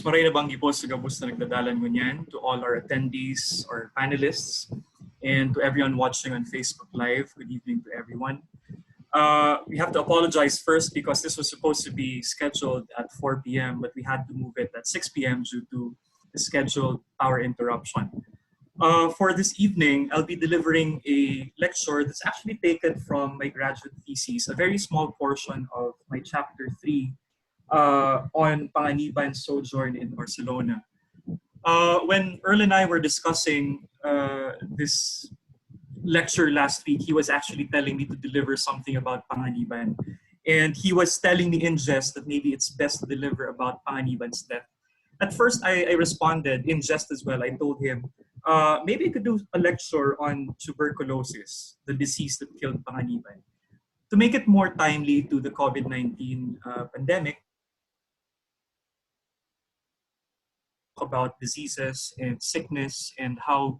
maray na banggi po sa gabos na nagdadalan ngunyan, to all our attendees or panelists, and to everyone watching on Facebook Live. Good evening to everyone. We have to apologize first because this was supposed to be scheduled at 4 p.m., but we had to move it at 6 p.m. due to the scheduled power interruption. For this evening, I'll be delivering a lecture that's actually taken from my graduate thesis, a very small portion of my chapter 3 on Panganiban's sojourn in Barcelona. When Earl and I were discussing this lecture last week, he was actually telling me to deliver something about Panganiban. And he was telling me in jest that maybe it's best to deliver about Panganiban's death. At first, I responded in jest as well. I told him, maybe I could do a lecture on tuberculosis, the disease that killed Panganiban. To make it more timely to the COVID-19 pandemic, about diseases and sickness and how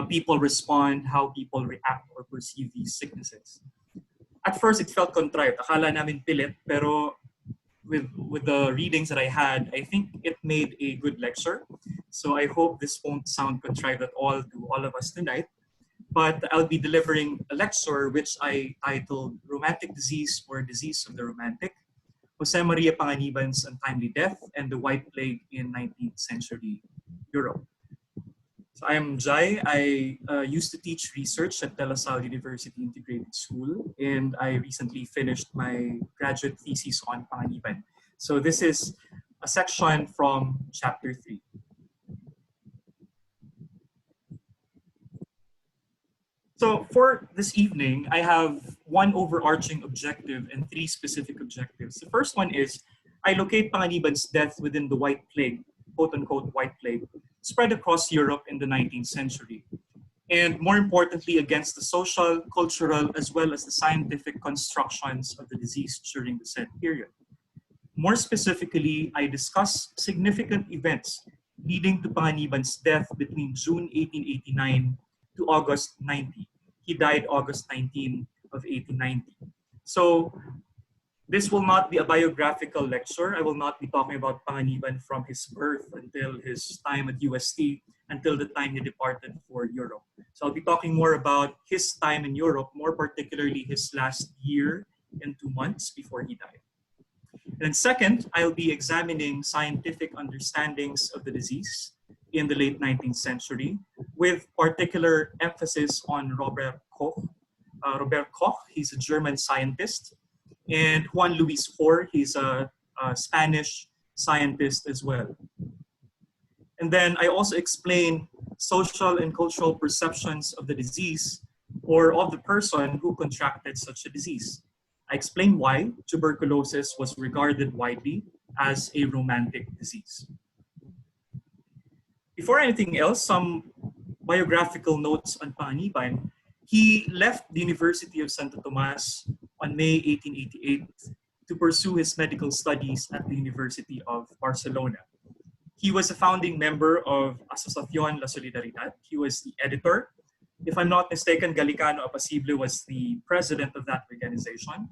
people respond, how people react or perceive these sicknesses. At first, it felt contrived. Akala namin pilit, pero with the readings that I had, I think it made a good lecture. So I hope this won't sound contrived at all to all of us tonight. But I'll be delivering a lecture which I titled Romantic Disease or Disease of the Romantic, Jose Maria Panganiban's Untimely Death and the White Plague in 19th Century Europe. So I am Jai. I used to teach research at De La Salle University Integrated School, and I recently finished my graduate thesis on Panganiban. So this is a section from chapter 3. So for this evening, I have one overarching objective and 3 specific objectives. The first one is I locate Panganiban's death within the White Plague, quote-unquote White Plague, spread across Europe in the 19th century. And more importantly, against the social, cultural, as well as the scientific constructions of the disease during the said period. More specifically, I discuss significant events leading to Panganiban's death between June 1889 to August 90. He died August 19 of 1890. So this will not be a biographical lecture. I will not be talking about Panganiban from his birth until his time at UST, until the time he departed for Europe. So I'll be talking more about his time in Europe, more particularly his last year and 2 months before he died. And second, I'll be examining scientific understandings of the disease in the late 19th century, with particular emphasis on Robert Koch. Robert Koch, he's a German scientist, and Juan Luis Hor, he's a Spanish scientist as well. And then I also explain social and cultural perceptions of the disease or of the person who contracted such a disease. I explain why tuberculosis was regarded widely as a romantic disease. Before anything else, some biographical notes on Panganiban. He left the University of Santo Tomas on May 1888 to pursue his medical studies at the University of Barcelona. He was a founding member of Asociación La Solidaridad. He was the editor. If I'm not mistaken, Galicano Apacible was the president of that organization,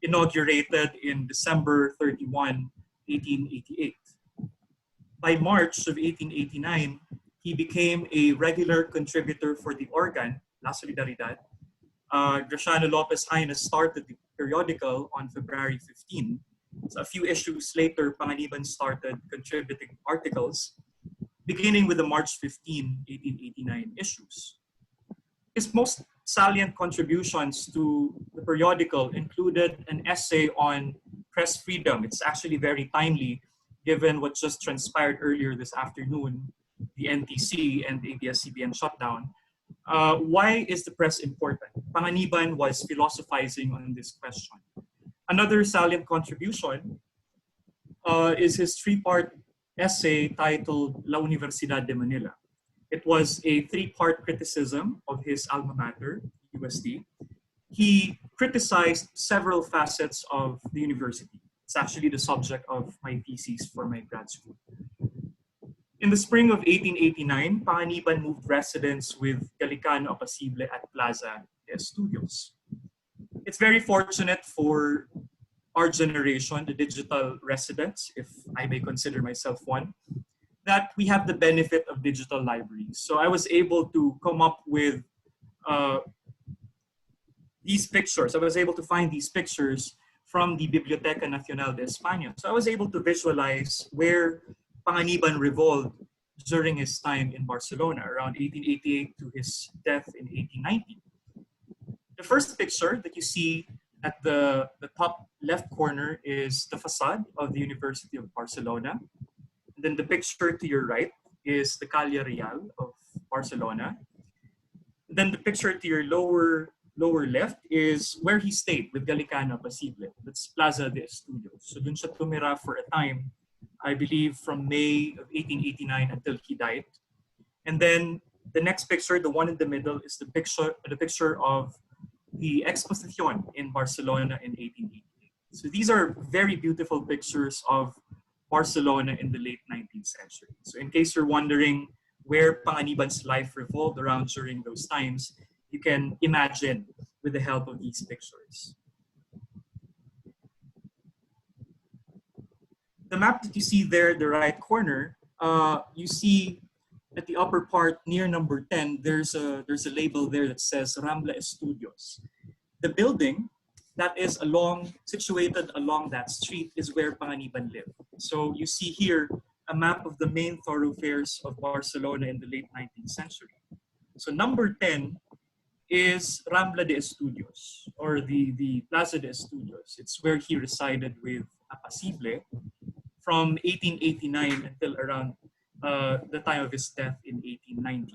inaugurated in December 31, 1888. By March of 1889, he became a regular contributor for the organ, La Solidaridad. Graciano Lopez Hines started the periodical on February 15. So a few issues later, Panganiban started contributing articles, beginning with the March 15, 1889 issues. His most salient contributions to the periodical included an essay on press freedom. It's actually very timely given what just transpired earlier this afternoon, the NTC and the ABS-CBN shutdown. Why is the press important? Panganiban was philosophizing on this question. Another salient contribution is his 3-part essay titled La Universidad de Manila. It was a 3-part criticism of his alma mater, UST. He criticized several facets of the university. It's actually the subject of my thesis for my grad school. In the spring of 1889, Panganiban moved residence with Galicano Apacible at Plaza de Estudios. It's very fortunate for our generation, the digital residents, if I may consider myself one, that we have the benefit of digital libraries. So I was able to come up with uh, these pictures. I was able to find these pictures from the Biblioteca Nacional de España. So I was able to visualize where Panganiban revolved during his time in Barcelona, around 1888 to his death in 1890. The first picture that you see at the top left corner is the facade of the University of Barcelona. And then the picture to your right is the Calle Real of Barcelona. Then the picture to your lower left is where he stayed with Gallicano Pasible. That's Plaza de Estudios. So dun siya tumira for a time, I believe from May of 1889 until he died. And then the next picture, the one in the middle, is the picture of the Exposición in Barcelona in 1888. So these are very beautiful pictures of Barcelona in the late 19th century. So in case you're wondering where Panganiban's life revolved around during those times, you can imagine with the help of these pictures. The map that you see there, the right corner, you see at the upper part near number 10, there's a label there that says Rambla Estudios. The building that is situated along that street is where Panganiban lived. So you see here a map of the main thoroughfares of Barcelona in the late 19th century. So number 10 is Rambla de Estudios, or the Plaza de Estudios. It's where he resided with Apacible from 1889 until around the time of his death in 1890.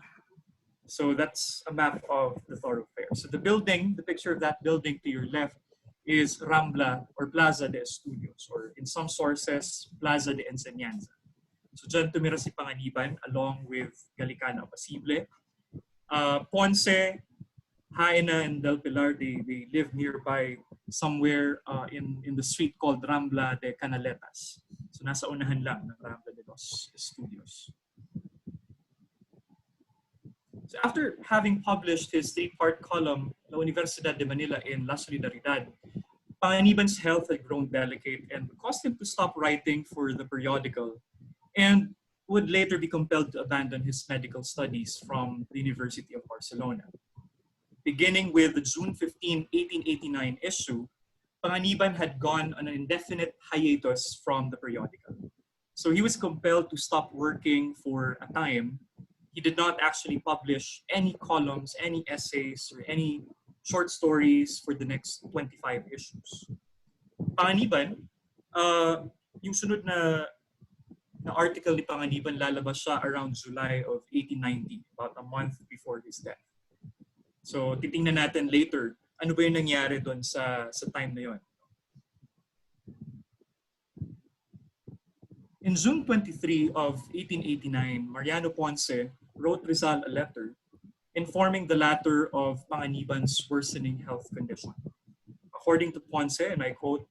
So that's a map of the thoroughfare. So the building, the picture of that building to your left is Rambla or Plaza de Estudios, or in some sources, Plaza de Enseñanza. So dyan tumira si Panganiban along with Gallicano Apacible. Ponce, Jaena, and Del Pilar, they live nearby somewhere in the street called Rambla de Canaletas. So nasa unahan lang ng Rambla de los Estudios. So after having published his 3-part column, La Universidad de Manila in La Solidaridad, Panganiban's health had grown delicate and caused him to stop writing for the periodical, and would later be compelled to abandon his medical studies from the University of Barcelona. Beginning with the June 15, 1889 issue, Panganiban had gone on an indefinite hiatus from the periodical. So he was compelled to stop working for a time. He did not actually publish any columns, any essays, or any short stories for the next 25 issues. Panganiban, yung sunod na article ni Panganiban, lalabas siya around July of 1890, about a month before his death. So titingnan natin later, ano ba yung nangyari doon sa time na yon. In June 23 of 1889, Mariano Ponce wrote Rizal a letter informing the latter of Panganiban's worsening health condition. According to Ponce, and I quote,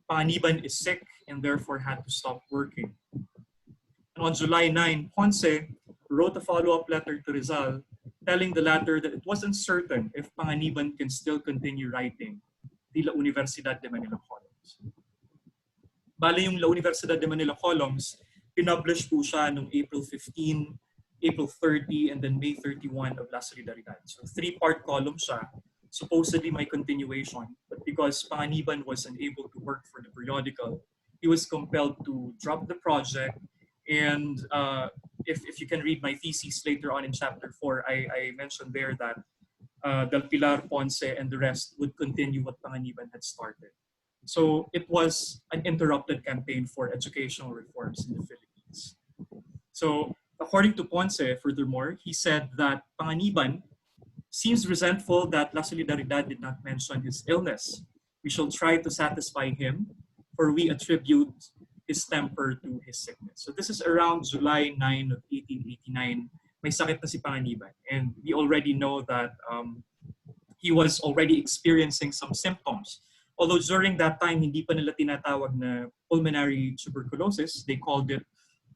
"Panganiban is sick and therefore had to stop working." And on July 9, Ponce wrote a follow-up letter to Rizal telling the latter that it was uncertain if Panganiban can still continue writing the La Universidad de Manila columns. Bale yung La Universidad de Manila columns, pinublish po siya noong April 15, April 30, and then May 31 of La Solidaridad. So 3-part column siya, supposedly my continuation, but because Panganiban was unable to work for the periodical, he was compelled to drop the project. And if you can read my thesis later on in chapter 4, I mentioned there that Del Pilar, Ponce, and the rest would continue what Panganiban had started. So it was an interrupted campaign for educational reforms in the Philippines. So according to Ponce, furthermore, he said that Panganiban seems resentful that La Solidaridad did not mention his illness. We shall try to satisfy him, for we attribute his temper to his sickness. So this is around July 9 of 1889. May sakit na si Panganiban. And we already know that he was already experiencing some symptoms. Although during that time, hindi pa nila tinatawag na pulmonary tuberculosis. They called it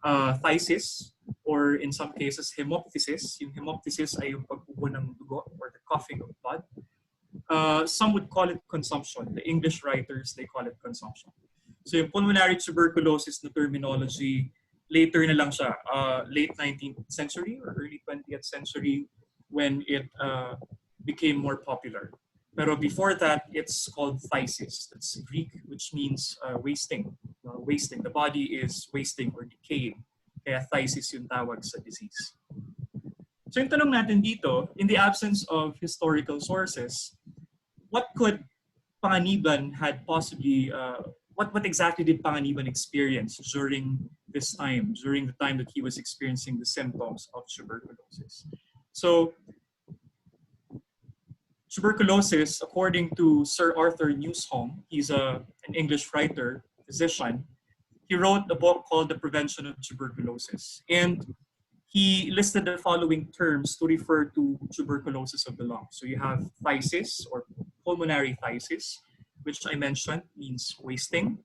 phthisis, or in some cases, hemoptysis. Yung hemoptysis ay yung pagbubo ng dugo or the coughing of blood. some would call it consumption. The English writers, they call it consumption. So yung pulmonary tuberculosis na terminology, later na lang siya, late 19th century or early 20th century when it became more popular. Pero before that, it's called phthisis. That's Greek, which means wasting. Wasting. The body is wasting or decaying. Kaya phthisis yung tawag sa disease. So yung tanong natin dito, in the absence of historical sources, what could Panganiban had possibly, what exactly did Panganiban experience during this time, during the time that he was experiencing the symptoms of tuberculosis? So tuberculosis, according to Sir Arthur Newsholme, he's an English writer, physician, he wrote a book called The Prevention of Tuberculosis. And he listed the following terms to refer to tuberculosis of the lungs. So you have phthisis or pulmonary phthisis, which I mentioned means wasting.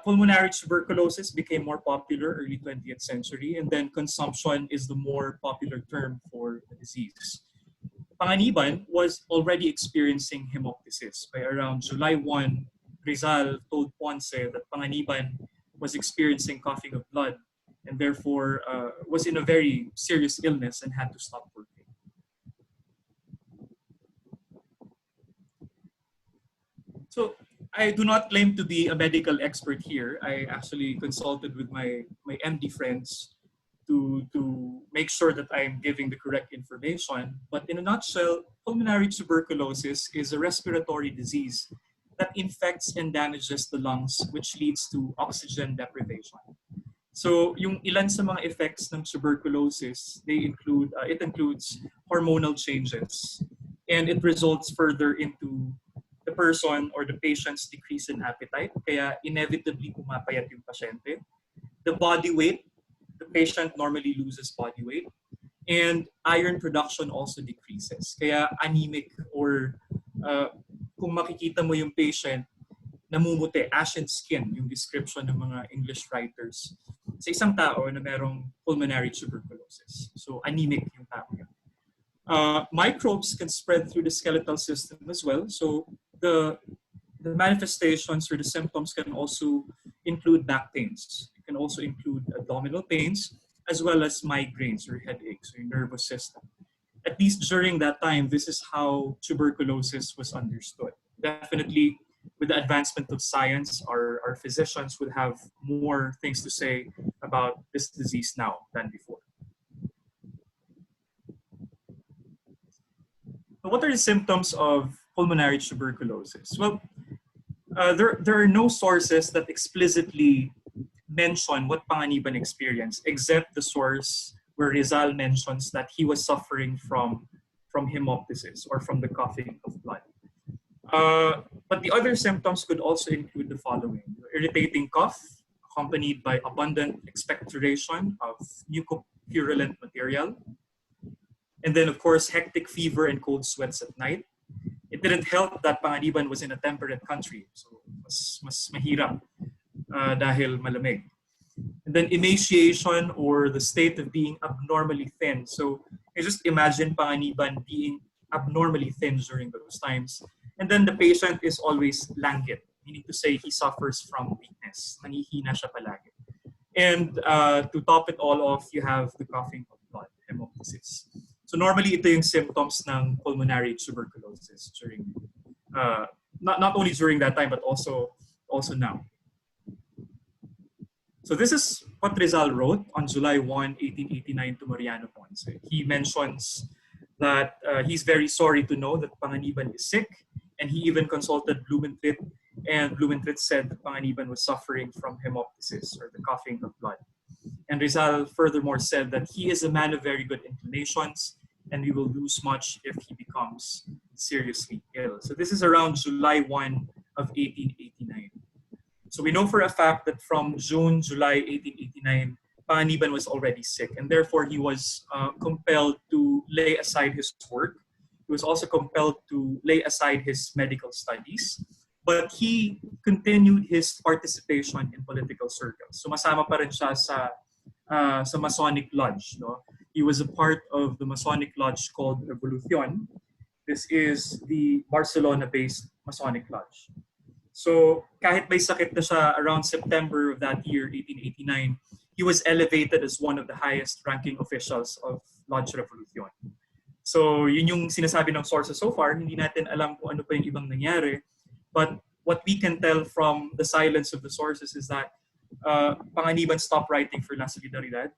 Pulmonary tuberculosis became more popular early 20th century, and then consumption is the more popular term for the disease. Panganiban was already experiencing hemoptysis. By around July 1, Rizal told Ponce that Panganiban was experiencing coughing of blood and therefore was in a very serious illness and had to stop working. So I do not claim to be a medical expert here. I actually consulted with my MD friends to make sure that I'm giving the correct information. But in a nutshell, pulmonary tuberculosis is a respiratory disease that infects and damages the lungs, which leads to oxygen deprivation. So yung ilan sa mga effects ng tuberculosis, it includes hormonal changes, and it results further into the person or the patient's decrease in appetite, kaya inevitably pumapayat yung pasyente. The body weight, the patient normally loses body weight, and iron production also decreases. Kaya anemic or kung makikita mo yung patient, namumuti, ashen skin, yung description ng mga English writers sa isang tao na merong pulmonary tuberculosis. So anemic yung tao yan. Microbes can spread through the skeletal system as well. So the manifestations or the symptoms can also include back pains. It can also include abdominal pains as well as migraines or headaches or nervous system. At least during that time, this is how tuberculosis was understood. Definitely, with the advancement of science, our physicians would have more things to say about this disease now than before. But what are the symptoms of pulmonary tuberculosis? Well, there are no sources that explicitly mention what Panganiban experienced, except the source where Rizal mentions that he was suffering from hemoptysis or from the coughing of blood. But the other symptoms could also include the following: irritating cough, accompanied by abundant expectoration of mucopurulent material. And then, of course, hectic fever and cold sweats at night. It didn't help that Panganiban was in a temperate country, so mas mahirap dahil malamig. And then emaciation or the state of being abnormally thin. So you just imagine Panganiban being abnormally thin during those times. And then the patient is always languid, meaning to say he suffers from weakness. Nangihina siya palagi. And to top it all off, you have the coughing of blood, hemoptysis. So normally ito yung symptoms ng pulmonary tuberculosis during, not only during that time, but also now. So this is what Rizal wrote on July 1, 1889 to Mariano Ponce. He mentions that he's very sorry to know that Panganiban is sick, and he even consulted Blumentritt, and Blumentritt said that Panganiban was suffering from hemoptysis or the coughing of blood. And Rizal furthermore said that he is a man of very good inclinations, and we will lose much if he becomes seriously ill. So this is around July 1 of 1889. So we know for a fact that from June, July 1889, Panganiban was already sick, and therefore he was compelled to lay aside his work. He was also compelled to lay aside his medical studies, but he continued his participation in political circles. So masama pa rin siya sa Masonic Lodge. No? He was a part of the Masonic Lodge called Revolucion, This is the Barcelona-based Masonic Lodge. So kahit may sakit na siya around September of that year, 1889, he was elevated as one of the highest ranking officials of Lodge Revolucion. So yun yung sinasabi ng sources so far. Hindi natin alam kung ano pa yung ibang nangyari. But what we can tell from the silence of the sources is that Panganiban stopped writing for La Solidaridad.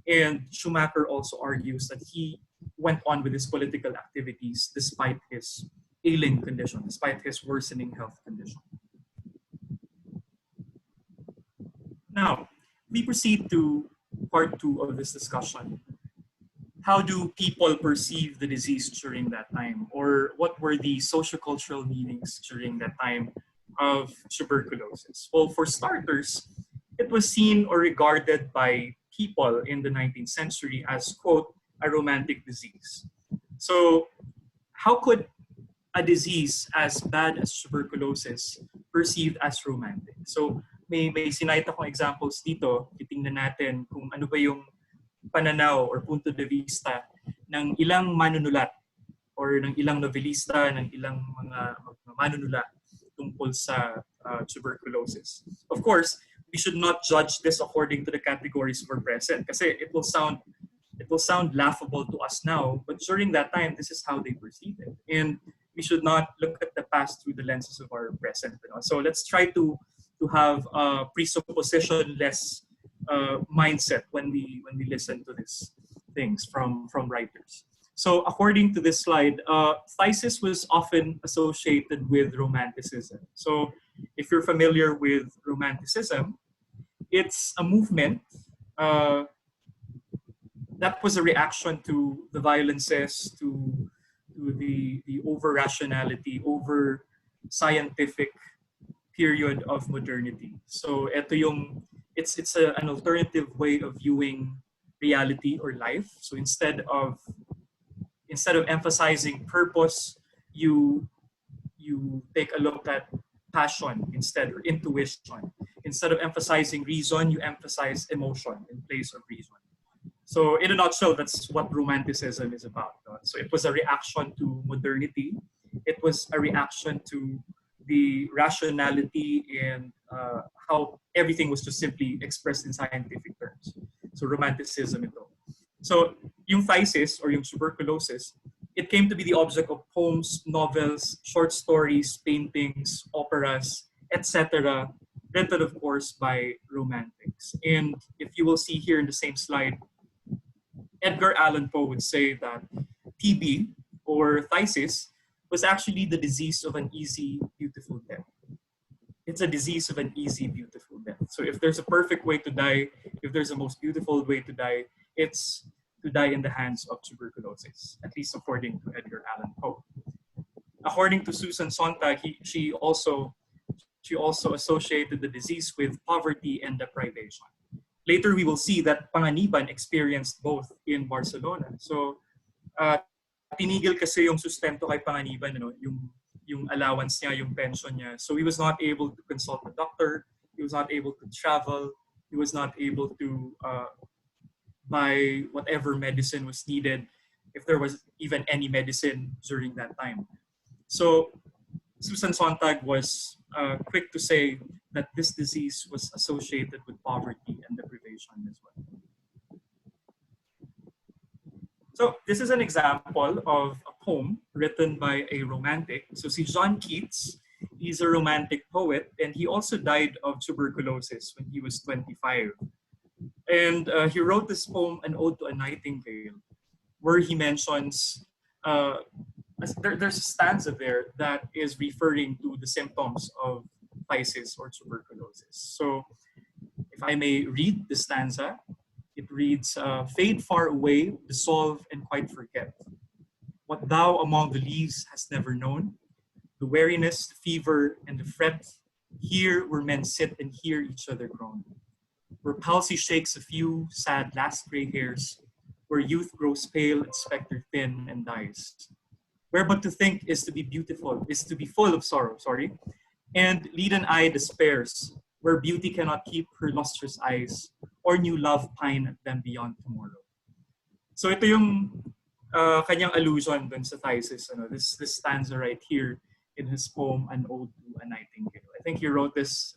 And Schumacher also argues that he went on with his political activities despite his ailing condition, despite his worsening health condition. Now, we proceed to part 2 of this discussion. How do people perceive the disease during that time? Or what were the sociocultural meanings during that time of tuberculosis? Well, for starters, it was seen or regarded by people in the 19th century as, quote, a romantic disease. So how could a disease as bad as tuberculosis perceived as romantic? So may sinite akong examples dito. Titingnan natin kung ano ba yung pananaw or punto de vista ng ilang manunulat or ng ilang novelista, ng ilang mga manunulat tungkol sa tuberculosis. Of course, we should not judge this according to the categories who were present kasi it will sound laughable to us now, but during that time, this is how they perceived it. And we should not look at the past through the lenses of our present. So let's try to have a presupposition-less mindset when we listen to these things from writers. So according to this slide, phthisis was often associated with romanticism. So if you're familiar with romanticism, it's a movement that was a reaction to the violences, to the over-rationality, over-scientific period of modernity. So it's an alternative way of viewing reality or life. So instead of emphasizing purpose, you take a look at passion instead, or intuition. Instead of emphasizing reason, you emphasize emotion in place of reason. So in a nutshell, that's what romanticism is about. So it was a reaction to modernity. It was a reaction to the rationality and how everything was just simply expressed in scientific terms. So romanticism ito. So yung phthisis or yung tuberculosis, it came to be the object of poems, novels, short stories, paintings, operas, etc., written of course by romantics. And if you will see here in the same slide, Edgar Allan Poe would say that TB or phthisis was actually the disease of an easy, beautiful death. It's a disease of an easy, beautiful death. So if there's a perfect way to die, if there's a most beautiful way to die, it's to die in the hands of tuberculosis, at least according to Edgar Allan Poe. According to Susan Sontag, she also associated the disease with poverty and deprivation. Later, we will see that Panganiban experienced both in Barcelona. So, tinigil kasi yung sustento kay Panganiban, yung allowance niya, yung pension niya. So he was not able to consult a doctor. He was not able to travel. He was not able to buy whatever medicine was needed, if there was even any medicine during that time. So Susan Sontag was quick to say that this disease was associated with poverty and deprivation as well. So this is an example of a poem written by a romantic. So si John Keats, he's a romantic poet, and he also died of tuberculosis when he was 25. And he wrote this poem, An Ode to a Nightingale, where he mentions, there's a stanza there that is referring to the symptoms of phthisis or tuberculosis. So if I may read the stanza, it reads, fade far away, dissolve and quite forget. What thou among the leaves hast never known, the weariness, the fever, and the fret, here where men sit and hear each other groan. Where palsy shakes a few sad last gray hairs, where youth grows pale and spectre thin and dies. Where but to think is to be beautiful, is to be full of sorrow, and lead an eye despairs, where beauty cannot keep her lustrous eyes, or new love pine at them beyond tomorrow. So ito yung kanyang allusion dun sa thesis, this stanza right here in his poem, An Ode to a Nightingale. I think he wrote this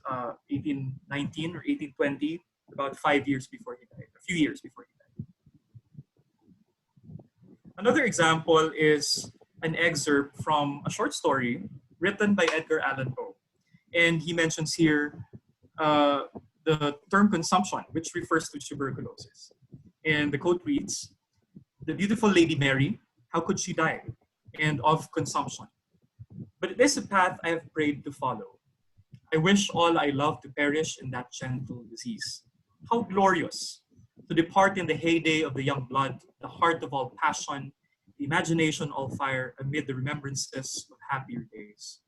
1819 or 1820, about 5 years before he died, a few years before he died. Another example is an excerpt from a short story written by Edgar Allan Poe. And he mentions here uh, the term consumption, which refers to tuberculosis. And the quote reads, "The beautiful Lady Mary, how could she die? And of consumption. But it is a path I have prayed to follow. I wish all I love to perish in that gentle disease. How glorious to depart in the heyday of the young blood, the heart of all passion, the imagination all fire, amid the remembrances of happier days.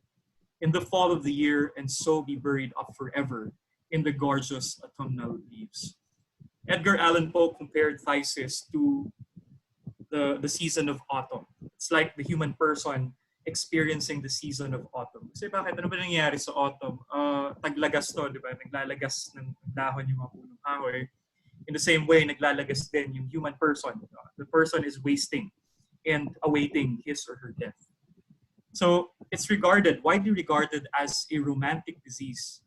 In the fall of the year, and so be buried up forever in the gorgeous autumnal leaves." Edgar Allan Poe compared Thysis to the season of autumn. It's like the human person experiencing the season of autumn. Kasi bakit? Ano ba nangyayari sa autumn? Taglagas to, di ba? Naglalagas ng dahon yung mga punong kahoy. In the same way, naglalagas din yung human person. The person is wasting and awaiting his or her death. So it's widely regarded as a romantic disease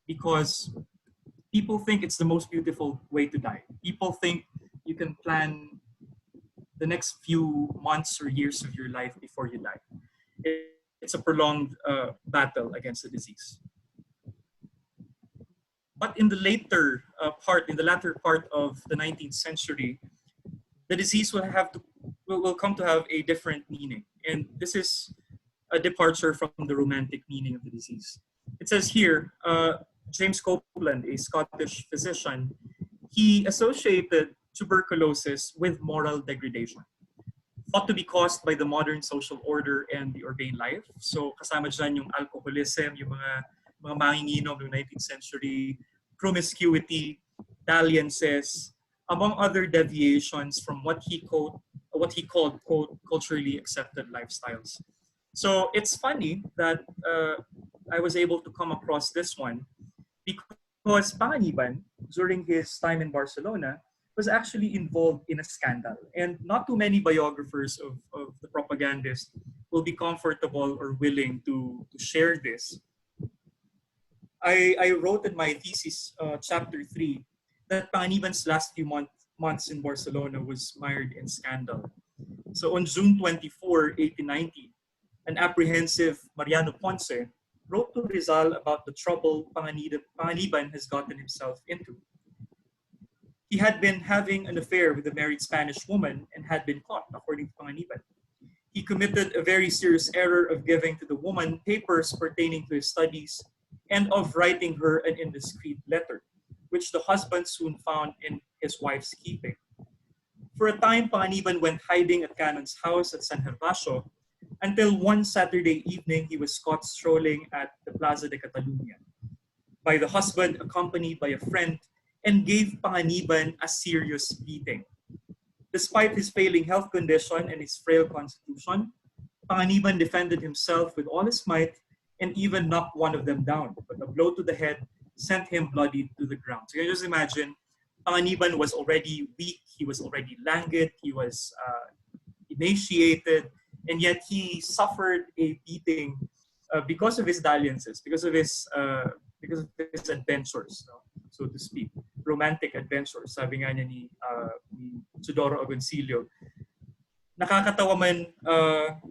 because people think it's the most beautiful way to die. People think you can plan the next few months or years of your life before you die. It's a prolonged battle against the disease. But in the latter part of the 19th century, the disease will come to have a different meaning. And this is a departure from the romantic meaning of the disease. It says here, James Copeland, a Scottish physician, he associated tuberculosis with moral degradation, thought to be caused by the modern social order and the urbane life. So kasama dyan yung alcoholism, yung mga manginginom ng 19th century, promiscuity, dalliances, among other deviations from what he called, quote, culturally accepted lifestyles. So it's funny that I was able to come across this one because Panganiban, during his time in Barcelona, was actually involved in a scandal. And not too many biographers of the propagandist will be comfortable or willing to share this. I wrote in my thesis, chapter 3, that Panganiban's last few months in Barcelona was mired in scandal. So on June 24, 1890, an apprehensive Mariano Ponce wrote to Rizal about the trouble Panganiban has gotten himself into. He had been having an affair with a married Spanish woman and had been caught, according to Panganiban. He committed a very serious error of giving to the woman papers pertaining to his studies and of writing her an indiscreet letter, which the husband soon found in his wife's keeping. For a time, Panganiban went hiding at Canon's house at San Gervasio until one Saturday evening he was caught strolling at the Plaza de Catalunya by the husband accompanied by a friend and gave Panganiban a serious beating. Despite his failing health condition and his frail constitution, Panganiban defended himself with all his might and even knocked one of them down, but a blow to the head sent him bloodied to the ground. So you can just imagine, Panganiban was already weak, he was already languid, he was emaciated, and yet he suffered a beating because of his dalliances, because of his adventures, no? So to speak, romantic adventures. Sabi nga niya ni Teodoro Agoncillo. Nakakatawa man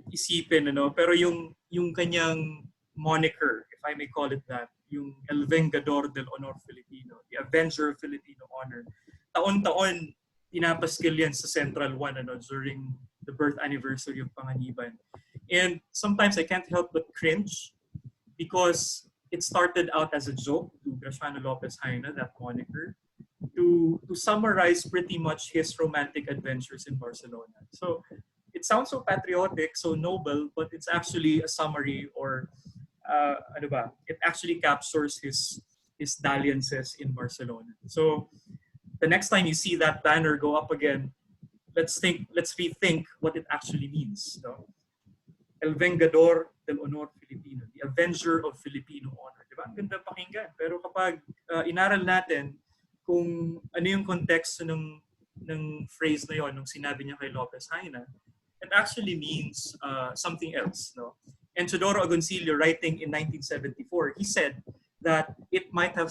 isipin, pero yung kanyang moniker, if I may call it that, yung El Vengador del Honor Filipino, the Avenger of Filipino Honor, taon-taon pinapaskil yan sa Central 1 during the birth anniversary of Panganiban. And sometimes I can't help but cringe because it started out as a joke to Graciano Lopez Haina, that moniker, to summarize pretty much his romantic adventures in Barcelona. So it sounds so patriotic, so noble, but it's actually a summary, or it actually captures his dalliances in Barcelona. So the next time you see that banner go up again, let's rethink what it actually means. No? El Vengador del Honor Filipino, the Avenger of Filipino Honor. Diba? Ang ganda pakinggan. Pero kapag inaral natin kung ano yung konteksto ng phrase na yon nung sinabi niya kay Lopez Haina, it actually means something else. No? And Teodoro Agoncillo, writing in 1974, he said that might have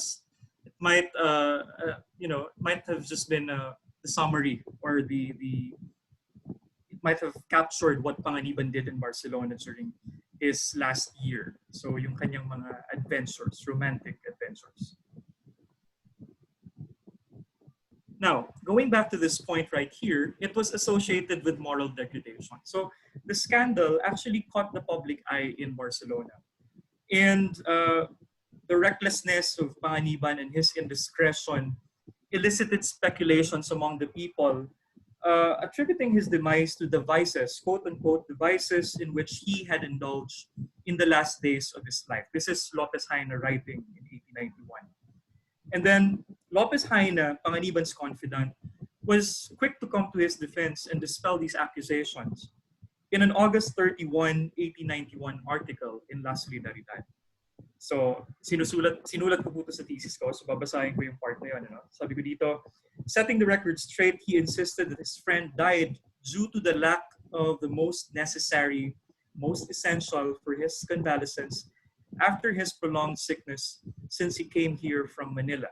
just been the summary, or the it might have captured what Panganiban did in Barcelona during his last year. So yung kanyang mga adventures, romantic adventures. Now, going back to this point right here, it was associated with moral degradation. So the scandal actually caught the public eye in Barcelona. And the recklessness of Panganiban and his indiscretion elicited speculations among the people, attributing his demise to the vices, quote unquote, the vices in which he had indulged in the last days of his life. This is Lopez Haina writing in 1891. And then Lopez Haina, Panganiban's confidant, was quick to come to his defense and dispel these accusations in an August 31, 1891 article in La Solidaridad. So, sinulat ko po ito sa thesis ko. So, babasahin ko yung part na yun. Ano? Sabi ko dito, setting the record straight, he insisted that his friend died due to the lack of the most necessary, most essential for his convalescence after his prolonged sickness since he came here from Manila.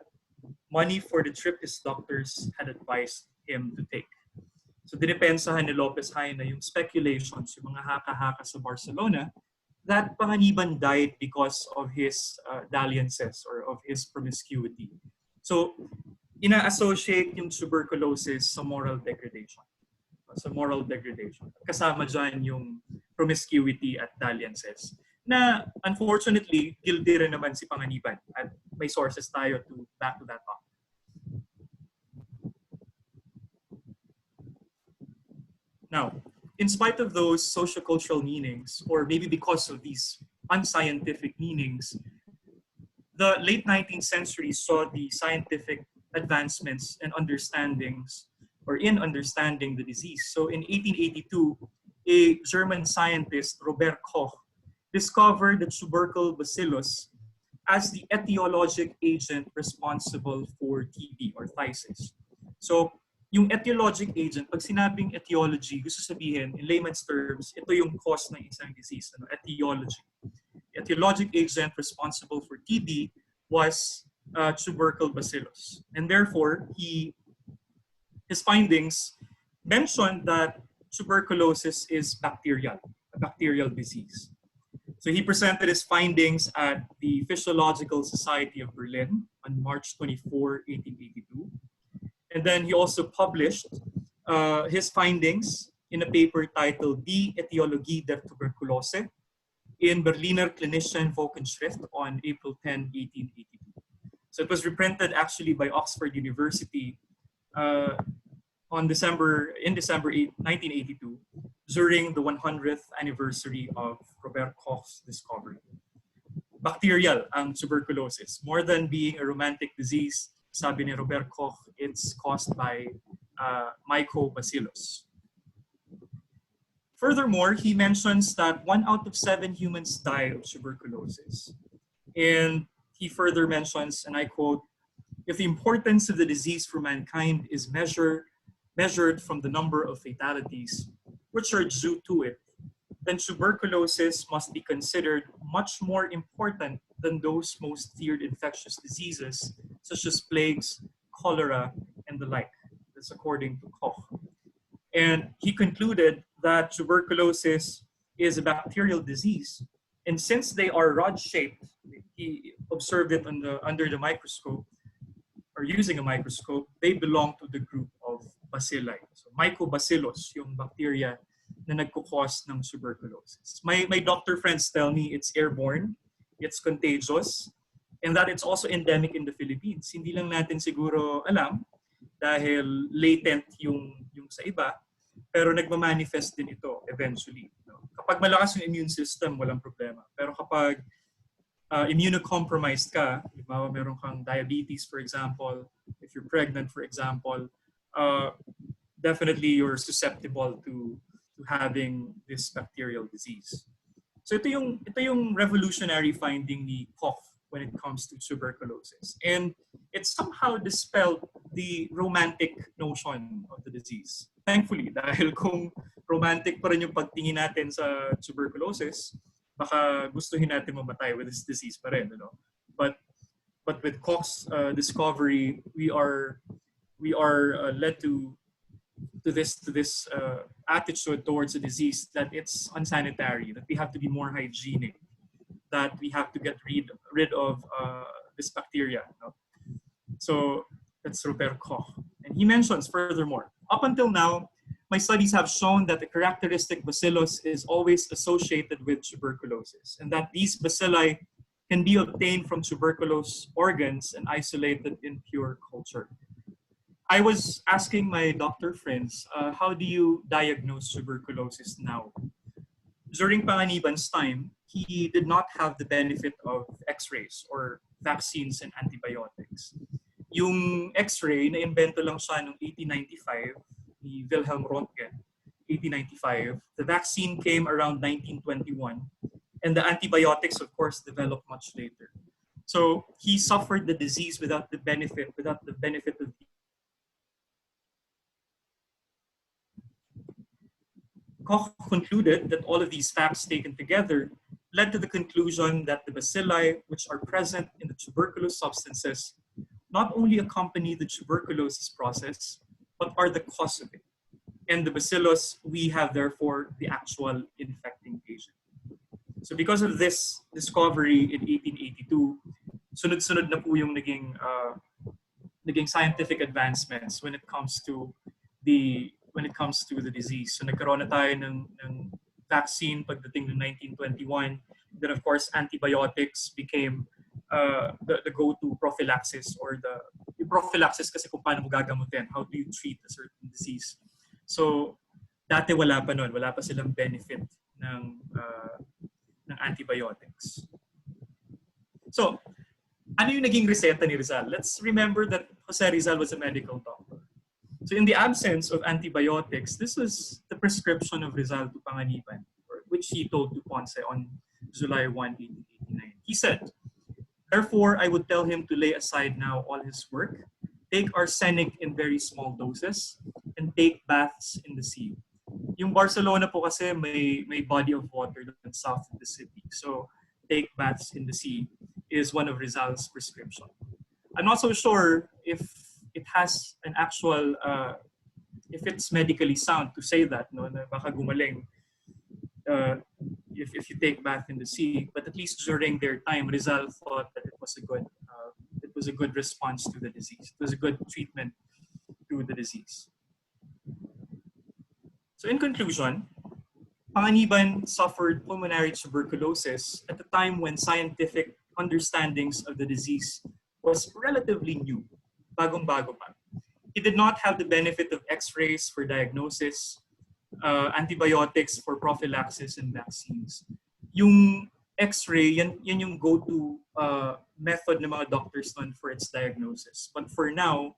Money for the trip his doctors had advised him to take. So, dinipensahan ni Lopez Haina yung speculations, yung mga haka-haka sa Barcelona, that Panganiban died because of his dalliances or of his promiscuity. So, ina-associate yung tuberculosis sa moral degradation. Kasama dyan yung promiscuity at dalliances. Na, unfortunately, guilty rin naman si Panganiban. At may sources tayo to back to that up. Now, in spite of those sociocultural meanings, or maybe because of these unscientific meanings, the late 19th century saw the scientific advancements and understandings, or in understanding the disease. So in 1882, a German scientist, Robert Koch, discovered the tubercle bacillus as the etiologic agent responsible for TB or phthisis. So, yung etiologic agent, pag sinabing etiology, gusto sabihin, in layman's terms, ito yung cause ng isang disease, etiology. The etiologic agent responsible for TB was tubercle bacillus. And therefore, his findings mentioned that tuberculosis is bacterial, a bacterial disease. So he presented his findings at the Physiological Society of Berlin on March 24, 1882. And then he also published his findings in a paper titled Die Etiologie der Tuberkulose in Berliner Klinischen Wochenschrift on April 10, 1882. So it was reprinted actually by Oxford University in December 8, 1982, during the 100th anniversary of Robert Koch's discovery. Bacterial ang tuberculosis. More than being a romantic disease, sabi ni Robert Koch, it's caused by mycobacillus. Furthermore, he mentions that 1 out of 7 humans die of tuberculosis. And he further mentions, and I quote, if the importance of the disease for mankind is measured from the number of fatalities which are due to it, then tuberculosis must be considered much more important than those most feared infectious diseases, such as plagues, cholera, and the like. That's according to Koch. And he concluded that tuberculosis is a bacterial disease. And since they are rod-shaped, he observed it under the microscope, or using a microscope, they belong to the group of bacilli. So mycobacillus, yung bacteria na nagkukos ng tuberculosis. My doctor friends tell me it's airborne, it's contagious, and that it's also endemic in the Philippines. Hindi lang natin siguro alam dahil latent yung sa iba, pero nagmamanifest din ito eventually. Kapag malakas yung immune system, walang problema. Pero kapag immunocompromised ka, meron kang diabetes, for example, if you're pregnant, for example, definitely you're susceptible to having this bacterial disease. So ito yung revolutionary finding ni Koch when it comes to tuberculosis. And it somehow dispelled the romantic notion of the disease. Thankfully, dahil kung romantic pa rin yung pagtingin natin sa tuberculosis, baka gustuhin natin mamatay with this disease pa rin, you know. But with Koch's discovery, we are led to this attitude towards the disease that it's unsanitary, that we have to be more hygienic, that we have to get rid of this bacteria. No? So that's Robert Koch. And he mentions furthermore, up until now, my studies have shown that the characteristic bacillus is always associated with tuberculosis, and that these bacilli can be obtained from tuberculous organs and isolated in pure culture. I was asking my doctor friends, how do you diagnose tuberculosis now? During Panganiban's time, he did not have the benefit of x-rays or vaccines and antibiotics. Yung x-ray, na-invento lang siya noong 1895 ni Wilhelm Röntgen, 1895. The vaccine came around 1921, and the antibiotics, of course, developed much later. So he suffered the disease without the benefit of. Koch concluded that all of these facts taken together led to the conclusion that the bacilli, which are present in the tuberculous substances, not only accompany the tuberculosis process, but are the cause of it. And the bacillus, we have therefore the actual infecting agent. So because of this discovery in 1882, sunod-sunod na po yung naging scientific advancements when it comes to the disease. So nagkaroon na tayo ng vaccine pagdating ng 1921. Then of course antibiotics became the go-to prophylaxis, or the prophylaxis kasi kung paano mo gagamutin, how do you treat a certain disease. So dati wala pa nun, wala pa silang benefit ng antibiotics. So ano yung naging reseta ni Rizal? Let's remember that Jose Rizal was a medical doctor. So in the absence of antibiotics, this was the prescription of Rizal to Panganiban, which he told to Ponce on July 1, 1889. He said, "Therefore, I would tell him to lay aside now all his work, take arsenic in very small doses, and take baths in the sea." Yung Barcelona po kasi may body of water doon south of the city. So take baths in the sea is one of Rizal's prescription. I'm not so sure if it has an actual, if it's medically sound to say that, no, na baka gumaling if you take bath in the sea. But at least during their time, Rizal thought that it was a good response to the disease. It was a good treatment to the disease. So in conclusion, Panganiban suffered pulmonary tuberculosis at a time when scientific understandings of the disease was relatively new. Bagong-bago pa. He did not have the benefit of x-rays for diagnosis, antibiotics for prophylaxis, and vaccines. Yung x-ray, yan yung go-to method ng mga doctors nun for its diagnosis. But for now,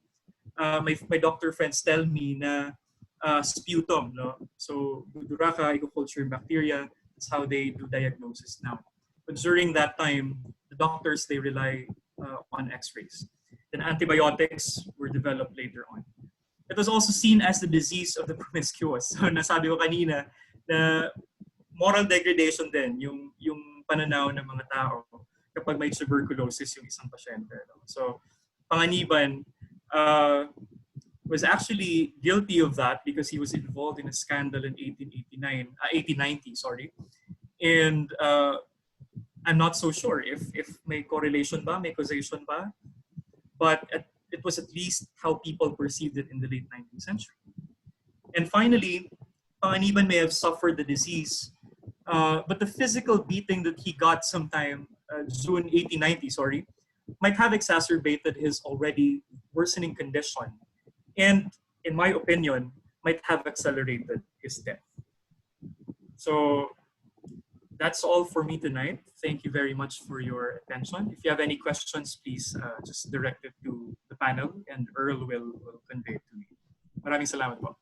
my doctor friends tell me na sputum, no? So Duraka, ecoculture bacteria, that's how they do diagnosis now. But during that time, the doctors, they rely on x-rays. Then antibiotics were developed later on. It was also seen as the disease of the promiscuous. So nasabi ko kanina na moral degradation din yung pananaw ng mga tao kapag may tuberculosis yung isang pasyente. No? So Panganiban was actually guilty of that because he was involved in a scandal in 1890, sorry. And I'm not so sure if may correlation ba, may causation ba. But it was at least how people perceived it in the late 19th century. And finally, Panganiban may have suffered the disease, but the physical beating that he got sometime June 1890, might have exacerbated his already worsening condition, and in my opinion, might have accelerated his death. So that's all for me tonight. Thank you very much for your attention. If you have any questions, please just direct it to the panel and Earl will convey it to me. Maraming salamat po.